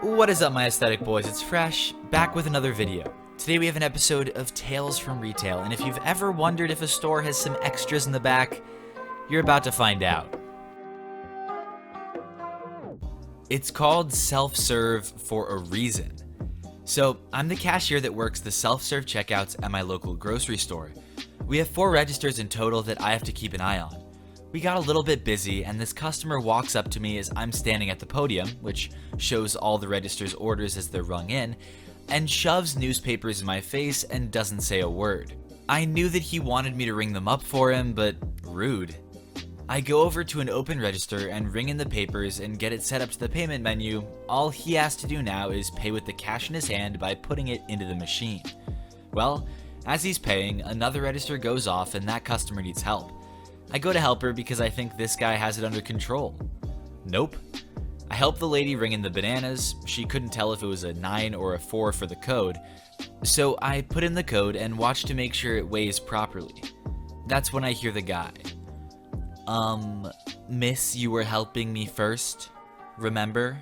What is up, my aesthetic boys? It's Fresh, back with another video. Today we have an episode of Tales from Retail, and if you've ever wondered if a store has some extras in the back, you're about to find out. It's called self-serve for a reason. So, I'm the cashier that works the self-serve checkouts at my local grocery store. We have 4 registers in total that I have to keep an eye on. We got a little bit busy, and this customer walks up to me as I'm standing at the podium, which shows all the register's orders as they're rung in, and shoves newspapers in my face and doesn't say a word. I knew that he wanted me to ring them up for him, but rude. I go over to an open register and ring in the papers and get it set up to the payment menu. All he has to do now is pay with the cash in his hand by putting it into the machine. Well, as he's paying, another register goes off and that customer needs help. I go to help her because I think this guy has it under control. Nope. I help the lady ring in the bananas. She couldn't tell if it was a 9 or a 4 for the code. So I put in the code and watch to make sure it weighs properly. That's when I hear the guy. Miss, you were helping me first, remember?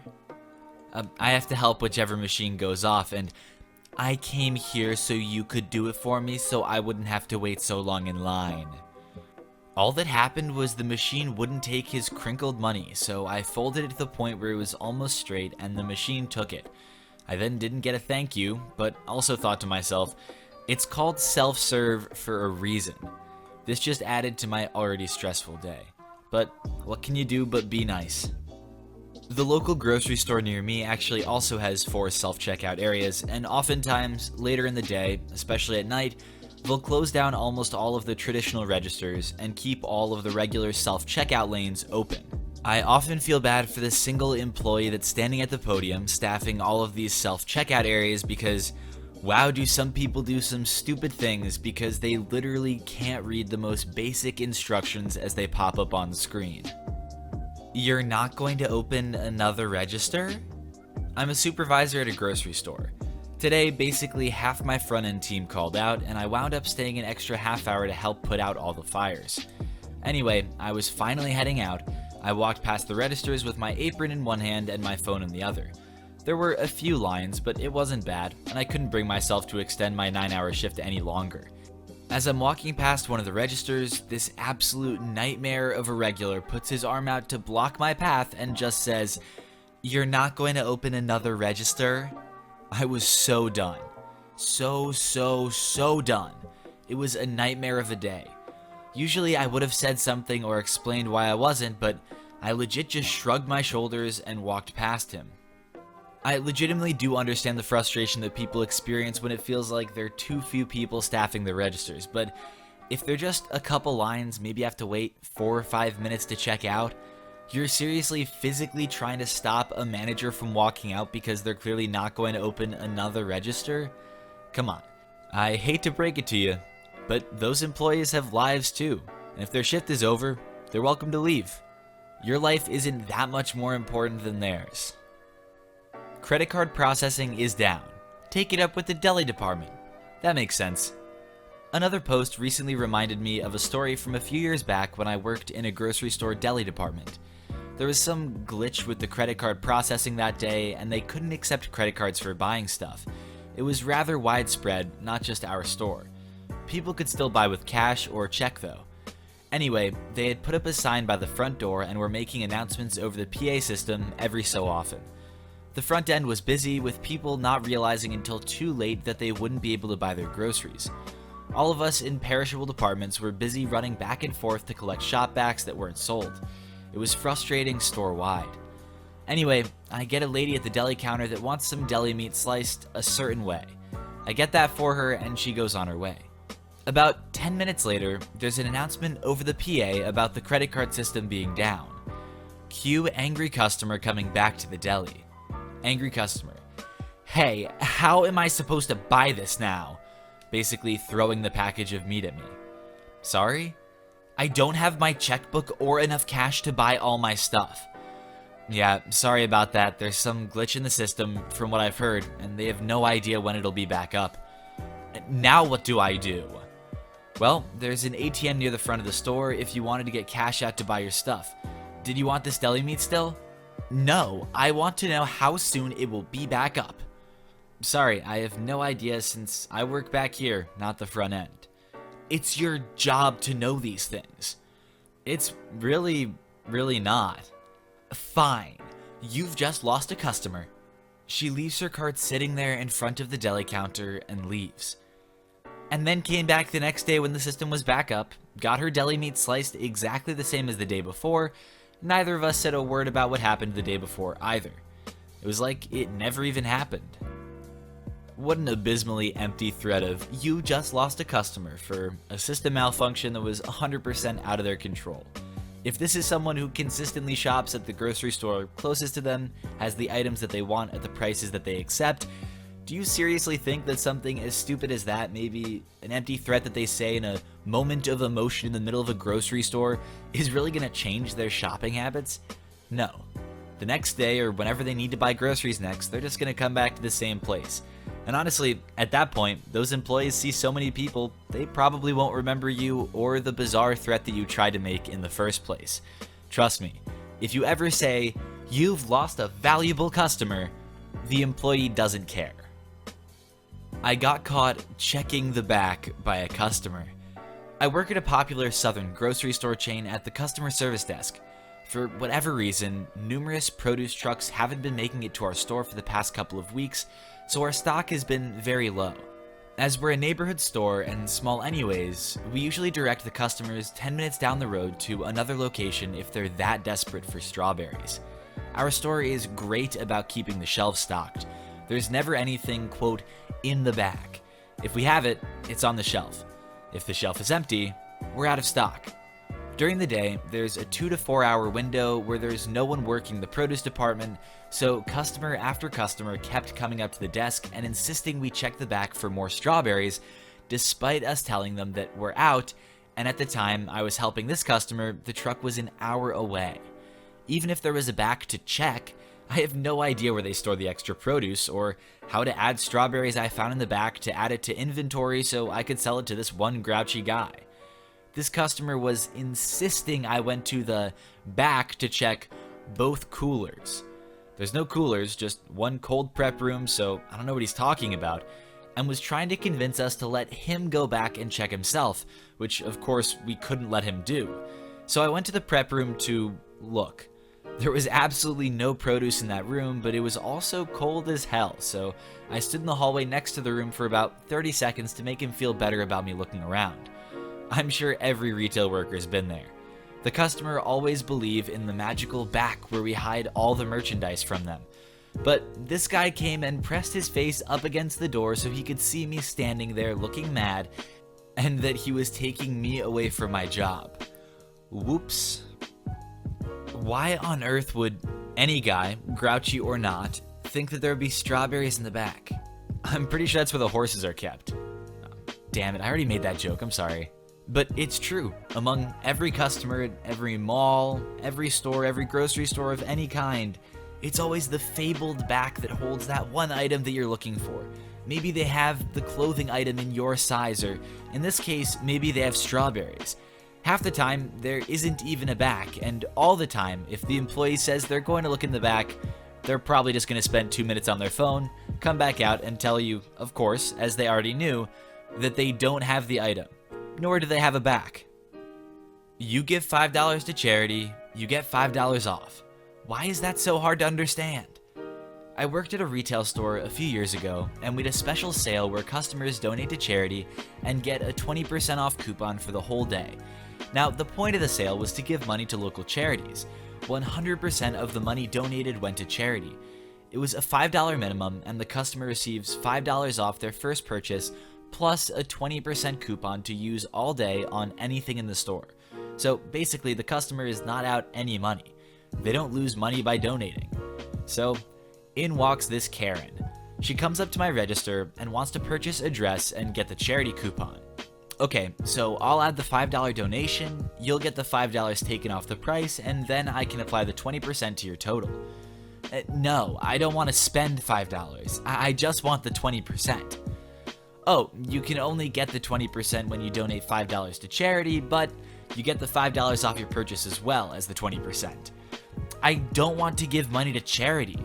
I have to help whichever machine goes off, and I came here so you could do it for me so I wouldn't have to wait so long in line. All that happened was the machine wouldn't take his crinkled money, so I folded it to the point where it was almost straight and the machine took it. I then didn't get a thank you, but also thought to myself, it's called self-serve for a reason. This just added to my already stressful day. But what can you do but be nice? The local grocery store near me actually also has 4 self-checkout areas, and oftentimes, later in the day, especially at night, they'll close down almost all of the traditional registers and keep all of the regular self-checkout lanes open. I often feel bad for the single employee that's standing at the podium staffing all of these self-checkout areas because, wow, do some people do some stupid things because they literally can't read the most basic instructions as they pop up on the screen. You're not going to open another register? I'm a supervisor at a grocery store. Today, basically half my front-end team called out, and I wound up staying an extra half hour to help put out all the fires. Anyway, I was finally heading out. I walked past the registers with my apron in one hand and my phone in the other. There were a few lines, but it wasn't bad, and I couldn't bring myself to extend my 9-hour shift any longer. As I'm walking past one of the registers, this absolute nightmare of a regular puts his arm out to block my path and just says, "You're not going to open another register?" I was so done. So done. It was a nightmare of a day. Usually I would have said something or explained why I wasn't, but I legit just shrugged my shoulders and walked past him. I legitimately do understand the frustration that people experience when it feels like there are too few people staffing the registers, but if they're just a couple lines, maybe you have to wait 4 or 5 minutes to check out, you're seriously physically trying to stop a manager from walking out because they're clearly not going to open another register? Come on. I hate to break it to you, but those employees have lives too, and if their shift is over, they're welcome to leave. Your life isn't that much more important than theirs. Credit card processing is down. Take it up with the deli department. That makes sense. Another post recently reminded me of a story from a few years back when I worked in a grocery store deli department. There was some glitch with the credit card processing that day, and they couldn't accept credit cards for buying stuff. It was rather widespread, not just our store. People could still buy with cash or check though. Anyway, they had put up a sign by the front door and were making announcements over the PA system every so often. The front end was busy, with people not realizing until too late that they wouldn't be able to buy their groceries. All of us in perishable departments were busy running back and forth to collect shopbacks that weren't sold. It was frustrating store-wide. Anyway, I get a lady at the deli counter that wants some deli meat sliced a certain way. I get that for her and she goes on her way. About 10 minutes later, there's an announcement over the PA about the credit card system being down. Cue angry customer coming back to the deli. Angry customer. Hey, how am I supposed to buy this now? Basically throwing the package of meat at me. Sorry? I don't have my checkbook or enough cash to buy all my stuff. Yeah, sorry about that. There's some glitch in the system from what I've heard, and they have no idea when it'll be back up. Now what do I do? Well, there's an ATM near the front of the store if you wanted to get cash out to buy your stuff. Did you want this deli meat still? No, I want to know how soon it will be back up. Sorry, I have no idea since I work back here, not the front end. It's your job to know these things. It's really not. Fine. You've just lost a customer. She leaves her cart sitting there in front of the deli counter and leaves. And then came back the next day when the system was back up, got her deli meat sliced exactly the same as the day before. Neither of us said a word about what happened the day before either. It was like it never even happened. What an abysmally empty thread of you just lost a customer for a system malfunction that was 100% out of their control. If this is someone who consistently shops at the grocery store closest to them, has the items that they want at the prices that they accept, do you seriously think that something as stupid as that, maybe an empty threat that they say in a moment of emotion in the middle of a grocery store, is really going to change their shopping habits? No. The next day, or whenever they need to buy groceries next, they're just going to come back to the same place. And honestly, at that point, those employees see so many people, they probably won't remember you or the bizarre threat that you tried to make in the first place. Trust me, if you ever say, "You've lost a valuable customer," the employee doesn't care. I got caught checking the back by a customer. I work at a popular southern grocery store chain at the customer service desk. For whatever reason, numerous produce trucks haven't been making it to our store for the past couple of weeks, so our stock has been very low. As we're a neighborhood store and small anyways, we usually direct the customers 10 minutes down the road to another location if they're that desperate for strawberries. Our store is great about keeping the shelves stocked. There's never anything, quote, in the back. If we have it, it's on the shelf. If the shelf is empty, we're out of stock. During the day, there's a 2 to 4 hour window where there's no one working the produce department, so customer after customer kept coming up to the desk and insisting we check the back for more strawberries, despite us telling them that we're out, and at the time I was helping this customer, the truck was an hour away. Even if there was a back to check, I have no idea where they store the extra produce or how to add strawberries I found in the back to add it to inventory so I could sell it to this one grouchy guy. This customer was insisting I went to the back to check both coolers. There's no coolers, just one cold prep room, so I don't know what he's talking about, and was trying to convince us to let him go back and check himself, which of course we couldn't let him do. So I went to the prep room to look. There was absolutely no produce in that room, but it was also cold as hell, so I stood in the hallway next to the room for about 30 seconds to make him feel better about me looking around. I'm sure every retail worker's been there. The customer always believe in the magical back where we hide all the merchandise from them. But this guy came and pressed his face up against the door so he could see me standing there looking mad, and that he was taking me away from my job. Whoops. Why on earth would any guy, grouchy or not, think that there would be strawberries in the back? I'm pretty sure that's where the horses are kept. Oh, damn it, I already made that joke, I'm sorry. But it's true. Among every customer at every mall, every store, every grocery store of any kind, it's always the fabled back that holds that one item that you're looking for. Maybe they have the clothing item in your size, or in this case, maybe they have strawberries. Half the time, there isn't even a back, and all the time, if the employee says they're going to look in the back, they're probably just going to spend 2 minutes on their phone, come back out, and tell you, of course, as they already knew, that they don't have the item. Nor do they have a back. You give $5 to charity, you get $5 off. Why is that so hard to understand? I worked at a retail store a few years ago, and we had a special sale where customers donate to charity and get a 20% off coupon for the whole day. Now, the point of the sale was to give money to local charities. 100% of the money donated went to charity. It was a $5 minimum, and the customer receives $5 off their first purchase, plus a 20% coupon to use all day on anything in the store. So basically, the customer is not out any money. They don't lose money by donating. So in walks this Karen. She comes up to my register and wants to purchase a dress and get the charity coupon. Okay, so I'll add the $5 donation, you'll get the $5 taken off the price, and then I can apply the 20% to your total. No, I don't want to spend $5. I just want the 20%. Oh, you can only get the 20% when you donate $5 to charity, but you get the $5 off your purchase as well as the 20%. I don't want to give money to charity.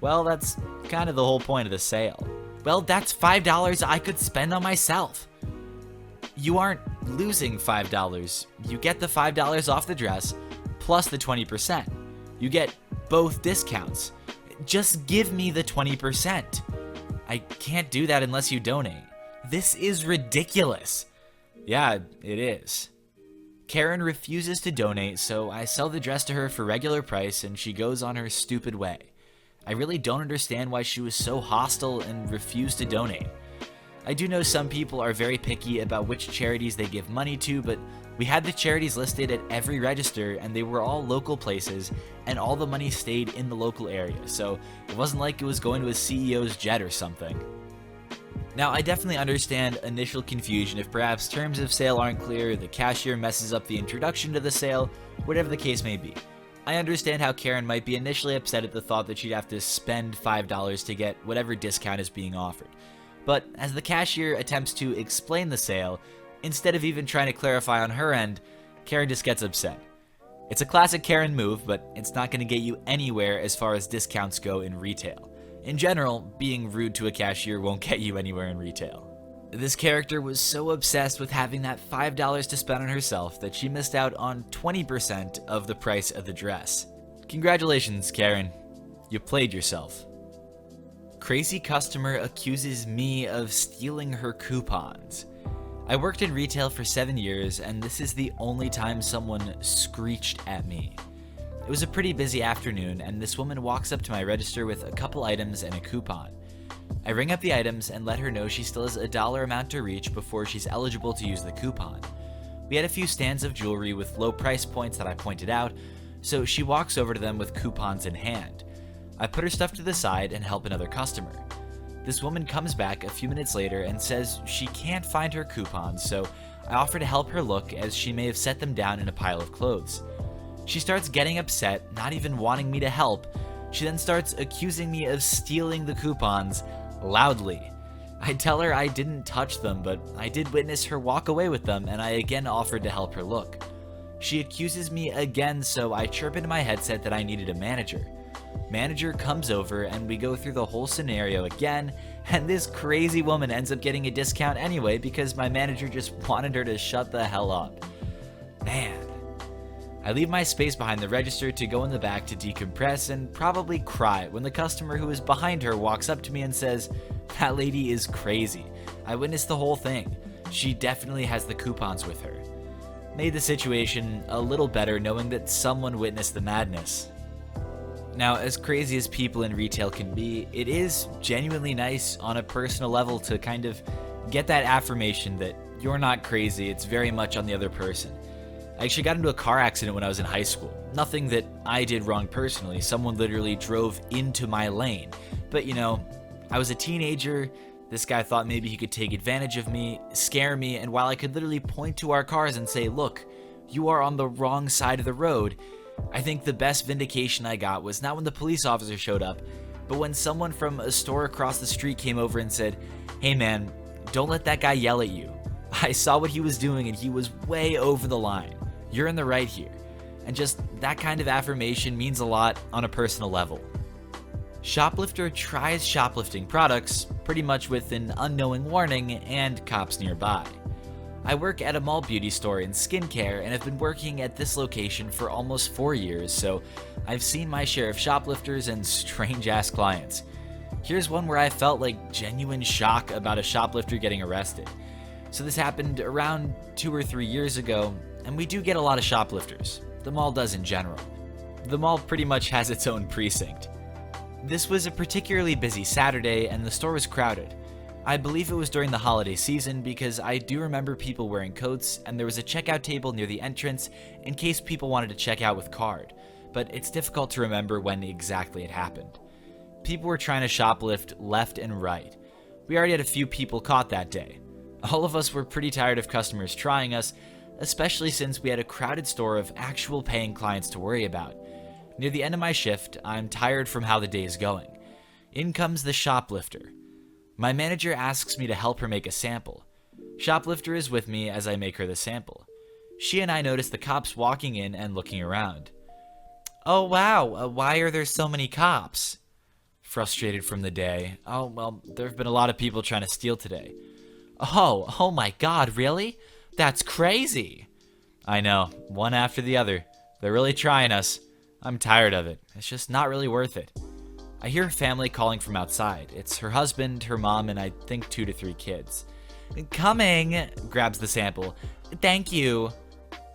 Well, that's kind of the whole point of the sale. Well, that's $5 I could spend on myself. You aren't losing $5. You get the $5 off the dress plus the 20%. You get both discounts. Just give me the 20%. I can't do that unless you donate. This is ridiculous. Yeah, it is. Karen refuses to donate, so I sell the dress to her for regular price and she goes on her stupid way. I really don't understand why she was so hostile and refused to donate. I do know some people are very picky about which charities they give money to, but we had the charities listed at every register and they were all local places and all the money stayed in the local area, so it wasn't like it was going to a CEO's jet or something. Now, I definitely understand initial confusion if perhaps terms of sale aren't clear, the cashier messes up the introduction to the sale, whatever the case may be. I understand how Karen might be initially upset at the thought that she'd have to spend $5 to get whatever discount is being offered. But as the cashier attempts to explain the sale, instead of even trying to clarify on her end, Karen just gets upset. It's a classic Karen move, but it's not going to get you anywhere as far as discounts go in retail. In general, being rude to a cashier won't get you anywhere in retail. This character was so obsessed with having that $5 to spend on herself that she missed out on 20% of the price of the dress. Congratulations, Karen. You played yourself. Crazy customer accuses me of stealing her coupons. I worked in retail for 7 years, and this is the only time someone screeched at me. It was a pretty busy afternoon, and this woman walks up to my register with a couple items and a coupon. I ring up the items and let her know she still has a dollar amount to reach before she's eligible to use the coupon. We had a few stands of jewelry with low price points that I pointed out, so she walks over to them with coupons in hand. I put her stuff to the side and help another customer. This woman comes back a few minutes later and says she can't find her coupons, so I offer to help her look as she may have set them down in a pile of clothes. She starts getting upset, not even wanting me to help. She then starts accusing me of stealing the coupons loudly. I tell her I didn't touch them, but I did witness her walk away with them, and I again offered to help her look. She accuses me again, so I chirp into my headset that I needed a manager. Manager comes over and we go through the whole scenario again, and this crazy woman ends up getting a discount anyway because my manager just wanted her to shut the hell up. Man. I leave my space behind the register to go in the back to decompress and probably cry when the customer who is behind her walks up to me and says, "That lady is crazy. I witnessed the whole thing. She definitely has the coupons with her." Made the situation a little better knowing that someone witnessed the madness. Now, as crazy as people in retail can be, it is genuinely nice on a personal level to kind of get that affirmation that you're not crazy, it's very much on the other person. I actually got into a car accident when I was in high school. Nothing that I did wrong personally, someone literally drove into my lane. But you know, I was a teenager, this guy thought maybe he could take advantage of me, scare me, and while I could literally point to our cars and say, "Look, you are on the wrong side of the road," I think the best vindication I got was not when the police officer showed up, but when someone from a store across the street came over and said, "Hey man, don't let that guy yell at you. I saw what he was doing and he was way over the line. You're in the right here." And just that kind of affirmation means a lot on a personal level. Shoplifter tries shoplifting products, pretty much with an unknowing warning and cops nearby. I work at a mall beauty store in skincare and have been working at this location for almost 4 years, so I've seen my share of shoplifters and strange-ass clients. Here's one where I felt like genuine shock about a shoplifter getting arrested. So this happened around 2 or 3 years ago, and we do get a lot of shoplifters. The mall does in general. The mall pretty much has its own precinct. This was a particularly busy Saturday, and the store was crowded. I believe it was during the holiday season because I do remember people wearing coats, and there was a checkout table near the entrance in case people wanted to check out with card, but it's difficult to remember when exactly it happened. People were trying to shoplift left and right. We already had a few people caught that day. All of us were pretty tired of customers trying us, especially since we had a crowded store of actual paying clients to worry about. Near the end of my shift, I'm tired from how the day is going. In comes the shoplifter. My manager asks me to help her make a sample. Shoplifter is with me as I make her the sample. She and I notice the cops walking in and looking around. Oh, wow. Why are there so many cops? Frustrated from the day. Oh, well, there have been a lot of people trying to steal today. Oh my god, really? That's crazy. I know, one after the other. They're really trying us. I'm tired of it. It's just not really worth it. I hear her family calling from outside. It's her husband, her mom, and I think 2 to 3 kids. Coming, grabs the sample. Thank you.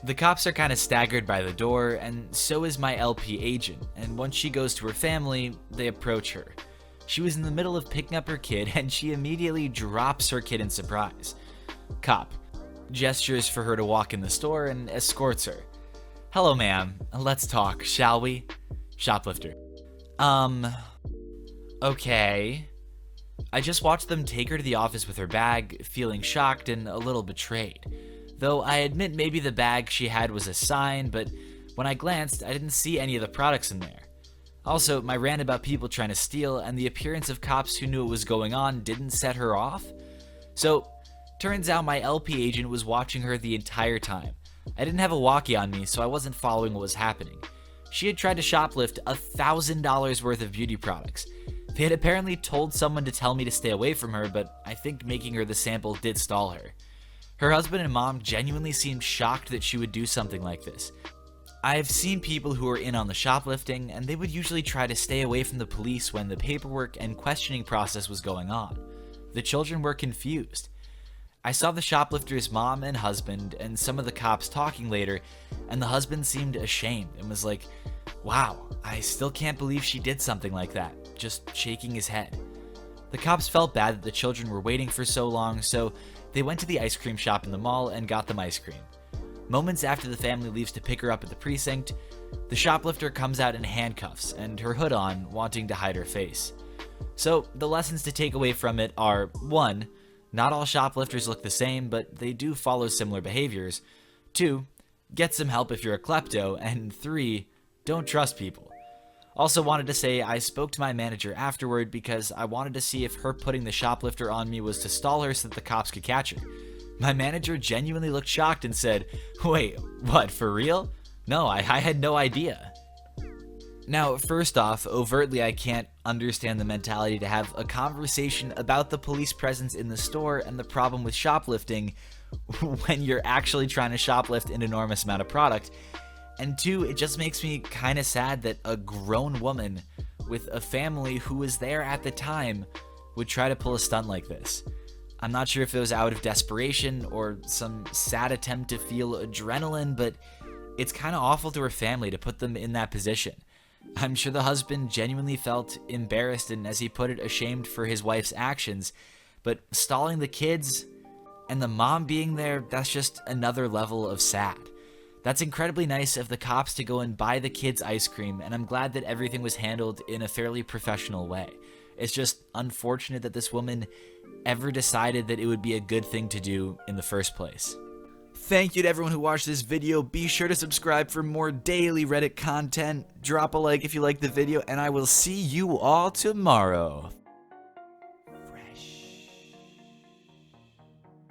The cops are kind of staggered by the door, and so is my LP agent, and once she goes to her family, they approach her. She was in the middle of picking up her kid, and she immediately drops her kid in surprise. Cop gestures for her to walk in the store and escorts her. Hello, ma'am. Let's talk, shall we? Shoplifter. Okay. I just watched them take her to the office with her bag, feeling shocked and a little betrayed. Though I admit maybe the bag she had was a sign, but when I glanced, I didn't see any of the products in there. Also, my rant about people trying to steal and the appearance of cops who knew what was going on didn't set her off. So, turns out my LP agent was watching her the entire time. I didn't have a walkie on me, so I wasn't following what was happening. She had tried to shoplift $1,000 worth of beauty products. They had apparently told someone to tell me to stay away from her, but I think making her the sample did stall her. Her husband and mom genuinely seemed shocked that she would do something like this. I've seen people who are in on the shoplifting, and they would usually try to stay away from the police when the paperwork and questioning process was going on. The children were confused. I saw the shoplifter's mom and husband and some of the cops talking later, and the husband seemed ashamed and was like, wow, I still can't believe she did something like that, just shaking his head. The cops felt bad that the children were waiting for so long, so they went to the ice cream shop in the mall and got them ice cream. Moments after the family leaves to pick her up at the precinct, the shoplifter comes out in handcuffs and her hood on, wanting to hide her face. So the lessons to take away from it are 1. Not all shoplifters look the same, but they do follow similar behaviors. 2. Get some help if you're a klepto. And 3. Don't trust people. Also wanted to say I spoke to my manager afterward because I wanted to see if her putting the shoplifter on me was to stall her so that the cops could catch her. My manager genuinely looked shocked and said, wait, what, for real? No, I had no idea. Now, first off, overtly I can't understand the mentality to have a conversation about the police presence in the store and the problem with shoplifting when you're actually trying to shoplift an enormous amount of product. And 2, it just makes me kind of sad that a grown woman with a family who was there at the time would try to pull a stunt like this. I'm not sure if it was out of desperation or some sad attempt to feel adrenaline, but it's kind of awful to her family to put them in that position. I'm sure the husband genuinely felt embarrassed and, as he put it, ashamed for his wife's actions, but stalling the kids and the mom being there, that's just another level of sad. That's incredibly nice of the cops to go and buy the kids ice cream, and I'm glad that everything was handled in a fairly professional way. It's just unfortunate that this woman ever decided that it would be a good thing to do in the first place. Thank you to everyone who watched this video. Be sure to subscribe for more daily Reddit content. Drop a like if you liked the video, and I will see you all tomorrow.